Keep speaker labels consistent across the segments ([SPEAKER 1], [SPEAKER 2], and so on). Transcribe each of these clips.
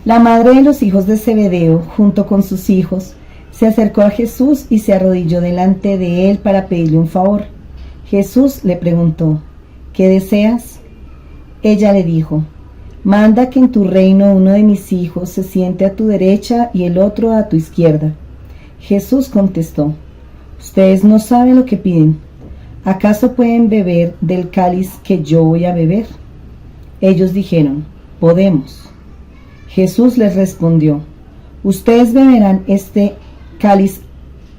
[SPEAKER 1] La madre de los hijos de Zebedeo, junto con sus hijos, se acercó a Jesús y se arrodilló delante de él para pedirle un favor. Jesús le preguntó: ¿qué deseas? Ella le dijo: manda que en tu reino uno de mis hijos se siente a tu derecha y el otro a tu izquierda. Jesús contestó: ustedes no saben lo que piden. ¿Acaso pueden beber del cáliz que yo voy a beber? Ellos dijeron: podemos. Jesús les respondió: ustedes beberán este cáliz,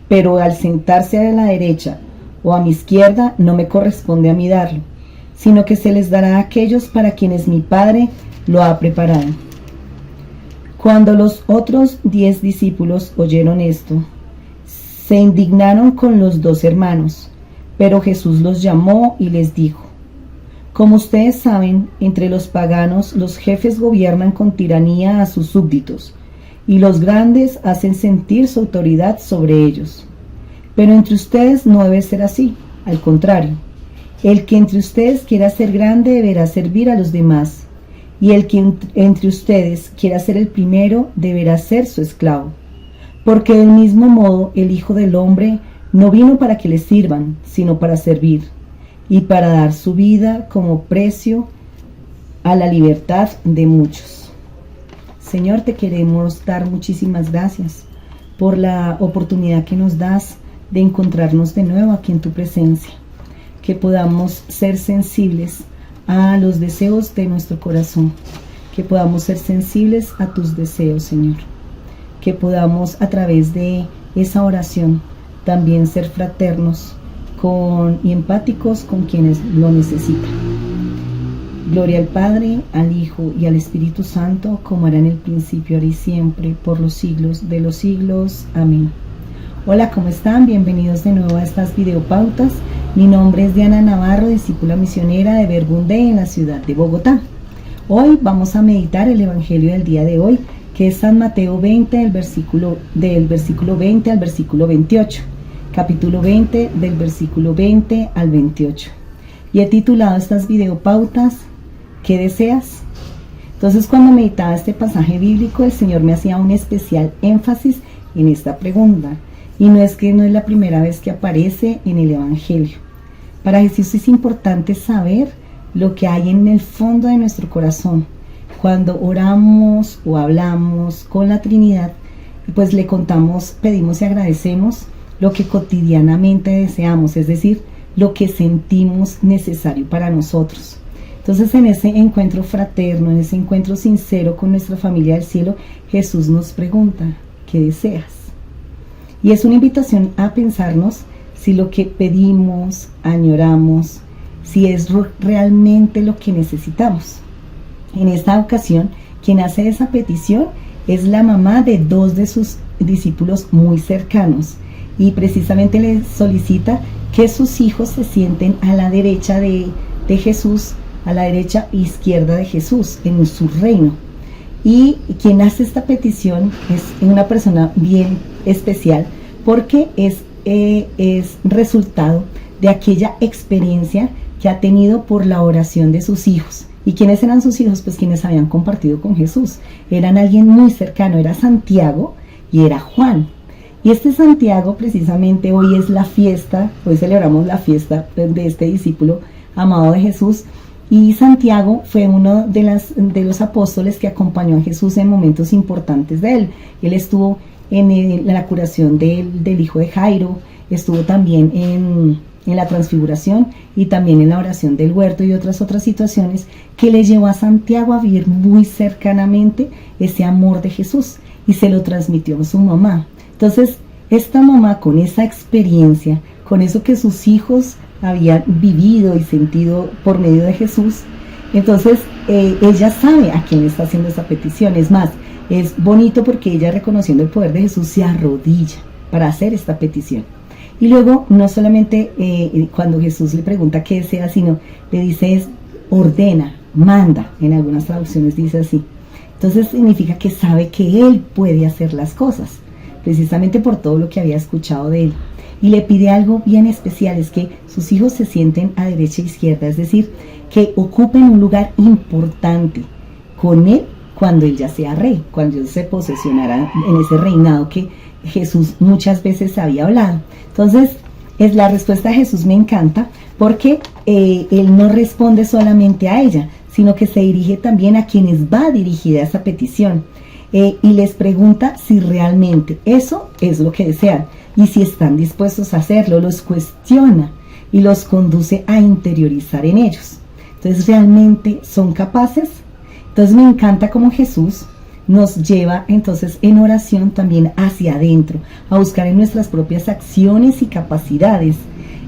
[SPEAKER 1] pero al sentarse a la derecha o a mi izquierda no me corresponde a mí darlo, sino que se les dará a aquellos para quienes mi Padre lo ha preparado. Cuando los otros 10 discípulos oyeron esto, se indignaron con los 2 hermanos, pero Jesús los llamó y les dijo: como ustedes saben, entre los paganos los jefes gobiernan con tiranía a sus súbditos, y los grandes hacen sentir su autoridad sobre ellos. Pero entre ustedes no debe ser así, al contrario. El que entre ustedes quiera ser grande deberá servir a los demás, y el que entre ustedes quiera ser el primero deberá ser su esclavo. Porque del mismo modo el Hijo del Hombre no vino para que le sirvan, sino para servir, y para dar su vida como precio a la libertad de muchos. Señor, te queremos dar muchísimas gracias por la oportunidad que nos das de encontrarnos de nuevo aquí en tu presencia, que podamos ser sensibles a los deseos de nuestro corazón, que podamos ser sensibles a tus deseos, Señor, que podamos a través de esa oración también ser fraternos y empáticos con quienes lo necesitan. Gloria al Padre, al Hijo y al Espíritu Santo, como era en el principio, ahora y siempre, por los siglos de los siglos. Amén. Hola, ¿cómo están? Bienvenidos de nuevo a estas videopautas. Mi nombre es Diana Navarro, discípula misionera de Verbunde en la ciudad de Bogotá. Hoy vamos a meditar el Evangelio del día de hoy, que es San Mateo 20, del versículo 20 al versículo 28. Capítulo 20, del versículo 20 al 28. Y he titulado estas videopautas: ¿qué deseas? Entonces, cuando meditaba este pasaje bíblico, el Señor me hacía un especial énfasis en esta pregunta. Y no es la primera vez que aparece en el Evangelio. Para Jesús es importante saber lo que hay en el fondo de nuestro corazón. Cuando oramos o hablamos con la Trinidad, pues le contamos, pedimos y agradecemos lo que cotidianamente deseamos, es decir, lo que sentimos necesario para nosotros. Entonces, en ese encuentro fraterno, en ese encuentro sincero con nuestra familia del cielo, Jesús nos pregunta: ¿qué deseas? Y es una invitación a pensarnos si lo que pedimos, añoramos, si es realmente lo que necesitamos. En esta ocasión, quien hace esa petición es la mamá de 2 de sus discípulos muy cercanos, y precisamente le solicita que sus hijos se sienten a la derecha de Jesús, a la derecha e izquierda de Jesús en su reino. Y quien hace esta petición es una persona bien especial, porque es resultado de aquella experiencia que ha tenido por la oración de sus hijos. ¿Y quiénes eran sus hijos? Pues quienes habían compartido con Jesús. Eran alguien muy cercano, era Santiago y era Juan. Y este Santiago, precisamente hoy es la fiesta, hoy celebramos la fiesta de este discípulo amado de Jesús. Y Santiago fue uno de los apóstoles que acompañó a Jesús en momentos importantes de él. Él estuvo en la curación del hijo de Jairo, estuvo también en la transfiguración y también en la oración del huerto y otras situaciones que le llevó a Santiago a vivir muy cercanamente ese amor de Jesús, y se lo transmitió a su mamá. Entonces, esta mamá, con esa experiencia, con eso que sus hijos habían vivido y sentido por medio de Jesús, entonces ella sabe a quién le está haciendo esa petición. Es más, es bonito porque ella, reconociendo el poder de Jesús, se arrodilla para hacer esta petición. Y luego, no solamente cuando Jesús le pregunta qué desea, sino le dice ordena, manda. En algunas traducciones dice así. Entonces significa que sabe que Él puede hacer las cosas, precisamente por todo lo que había escuchado de Él. Y le pide algo bien especial, es que sus hijos se sienten a derecha e izquierda, es decir, que ocupen un lugar importante con Él cuando Él ya sea rey, cuando Él se posesionará en ese reinado que Jesús muchas veces había hablado. Entonces, la respuesta de Jesús me encanta porque Él no responde solamente a ella, sino que se dirige también a quienes va dirigida esa petición. Y les pregunta si realmente eso es lo que desean y si están dispuestos a hacerlo. Los cuestiona y los conduce a interiorizar en ellos. Entonces, ¿realmente son capaces? Entonces me encanta cómo Jesús nos lleva entonces en oración también hacia adentro, a buscar en nuestras propias acciones y capacidades.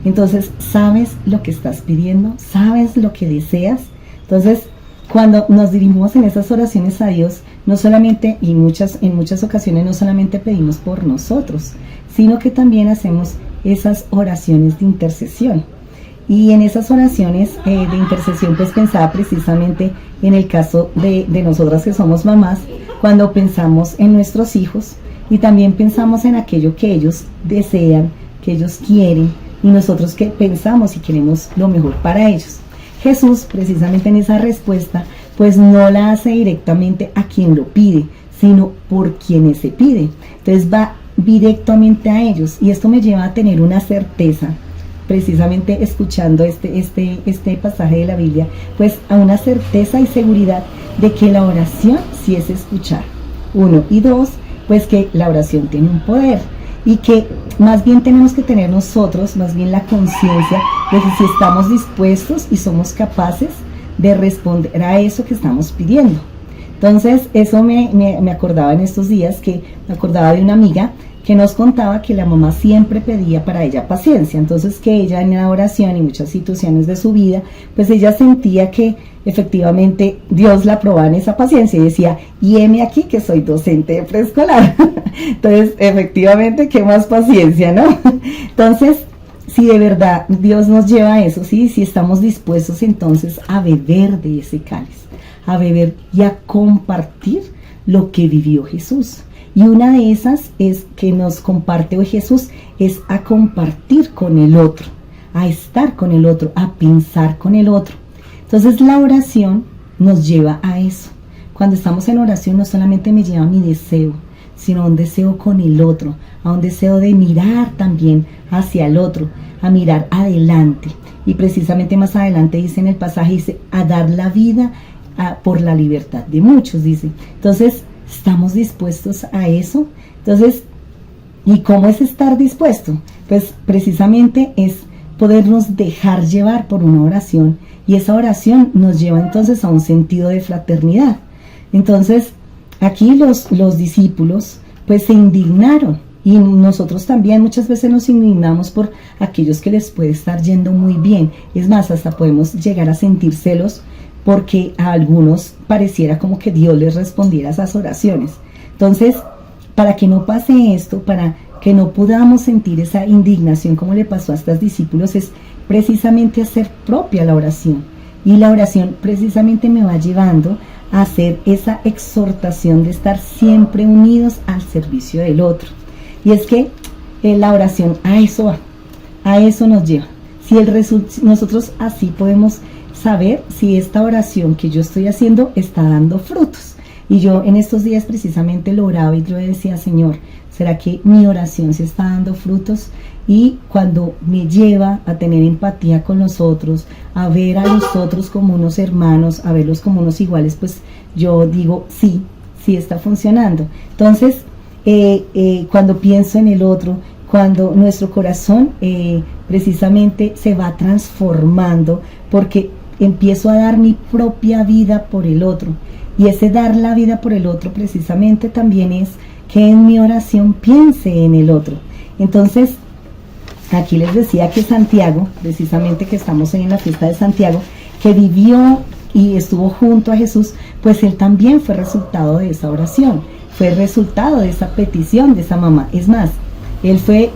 [SPEAKER 1] Entonces, ¿sabes lo que estás pidiendo? ¿Sabes lo que deseas? Entonces, cuando nos dirigimos en esas oraciones a Dios, no solamente, y en muchas ocasiones no solamente pedimos por nosotros, sino que también hacemos esas oraciones de intercesión. Y en esas oraciones de intercesión, pues pensaba precisamente en el caso de nosotras que somos mamás, cuando pensamos en nuestros hijos y también pensamos en aquello que ellos desean, que ellos quieren, y nosotros que pensamos y queremos lo mejor para ellos. Jesús, precisamente en esa respuesta, pues no la hace directamente a quien lo pide, sino por quienes se pide. Entonces va directamente a ellos, y esto me lleva a tener una certeza, precisamente escuchando este pasaje de la Biblia, pues a una certeza y seguridad de que la oración sí es escuchar. 1 y 2, pues que la oración tiene un poder, y que más bien tenemos que tener nosotros, más bien la conciencia de que si estamos dispuestos y somos capaces de responder a eso que estamos pidiendo. Entonces, eso me acordaba en estos días, que me acordaba de una amiga que nos contaba que la mamá siempre pedía para ella paciencia. Entonces, que ella en la oración y muchas situaciones de su vida, pues ella sentía que efectivamente Dios la probaba en esa paciencia y decía, y heme aquí que soy docente de preescolar. Entonces, efectivamente, qué más paciencia, ¿no? Entonces, si de verdad Dios nos lleva a eso, ¿sí? Si estamos dispuestos entonces a beber de ese cáliz, a beber y a compartir lo que vivió Jesús. Y una de esas es que nos comparte hoy Jesús, es a compartir con el otro, a estar con el otro, a pensar con el otro. Entonces la oración nos lleva a eso. Cuando estamos en oración no solamente me lleva a mi deseo, sino a un deseo con el otro, a un deseo de mirar también hacia el otro, a mirar adelante. Y precisamente más adelante dice en el pasaje, dice, a dar la vida por la libertad de muchos, dice. Entonces, ¿estamos dispuestos a eso? Entonces, ¿y cómo es estar dispuesto? Pues precisamente es podernos dejar llevar por una oración, y esa oración nos lleva entonces a un sentido de fraternidad. Entonces, aquí los discípulos pues se indignaron, y nosotros también muchas veces nos indignamos por aquellos que les puede estar yendo muy bien. Es más, hasta podemos llegar a sentir celos porque a algunos pareciera como que Dios les respondiera a esas oraciones. Entonces, para que no pase esto, para que no podamos sentir esa indignación como le pasó a estos discípulos, es precisamente hacer propia la oración. Y la oración precisamente me va llevando a hacer esa exhortación de estar siempre unidos al servicio del otro. Y es que la oración a eso va, a eso nos lleva. Si nosotros así podemos saber si esta oración que yo estoy haciendo está dando frutos. Y yo en estos días precisamente lo oraba y yo decía, Señor, ¿será que mi oración se está dando frutos? Y cuando me lleva a tener empatía con los otros, a ver a los otros como unos hermanos, a verlos como unos iguales, pues yo digo, sí está funcionando. Entonces, cuando pienso en el otro, cuando nuestro corazón precisamente se va transformando, porque empiezo a dar mi propia vida por el otro, y ese dar la vida por el otro precisamente también es que en mi oración piense en el otro. Entonces, aquí les decía que Santiago, precisamente que estamos en la fiesta de Santiago, que vivió y estuvo junto a Jesús, pues él también fue resultado de esa oración, fue resultado de esa petición de esa mamá. Es más, él fue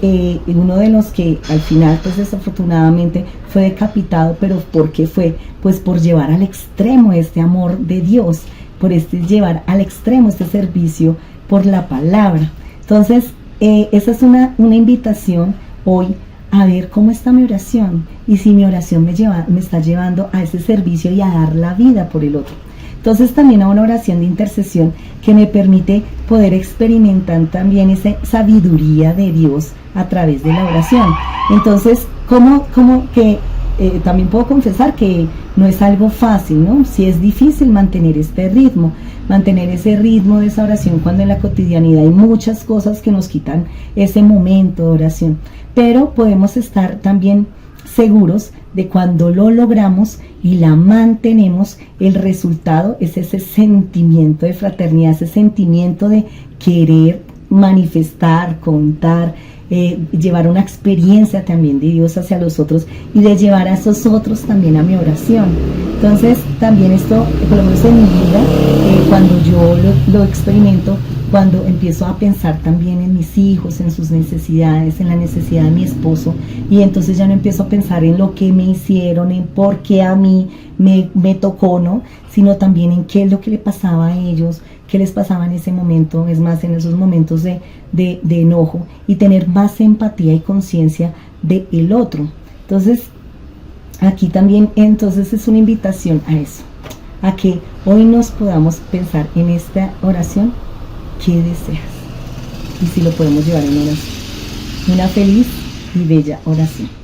[SPEAKER 1] uno de los que al final, pues desafortunadamente, fue decapitado. ¿Pero por qué fue? Pues por llevar al extremo este amor de Dios, por llevar al extremo este servicio por la palabra. Entonces, esa es una invitación hoy a ver cómo está mi oración, y si mi oración me está llevando a ese servicio y a dar la vida por el otro. Entonces también a una oración de intercesión que me permite poder experimentar también esa sabiduría de Dios a través de la oración. Entonces, como que también puedo confesar que no es algo fácil, ¿no? Sí es difícil mantener este ritmo, mantener ese ritmo de esa oración cuando en la cotidianidad hay muchas cosas que nos quitan ese momento de oración. Pero podemos estar también seguros de cuando lo logramos y la mantenemos, el resultado es ese sentimiento de fraternidad, ese sentimiento de querer manifestar, contar, llevar una experiencia también de Dios hacia los otros y de llevar a esos otros también a mi oración. Entonces también esto, por lo menos en mi vida, cuando yo lo experimento, cuando empiezo a pensar también en mis hijos, en sus necesidades, en la necesidad de mi esposo, y entonces ya no empiezo a pensar en lo que me hicieron, en por qué a mí me tocó, ¿no? Sino también en qué es lo que le pasaba a ellos, qué les pasaba en ese momento, es más, en esos momentos de enojo, y tener más empatía y conciencia del otro. Entonces, aquí también entonces es una invitación a eso, a que hoy nos podamos pensar en esta oración. ¿Qué deseas? Y si lo podemos llevar en oración. Una feliz y bella oración.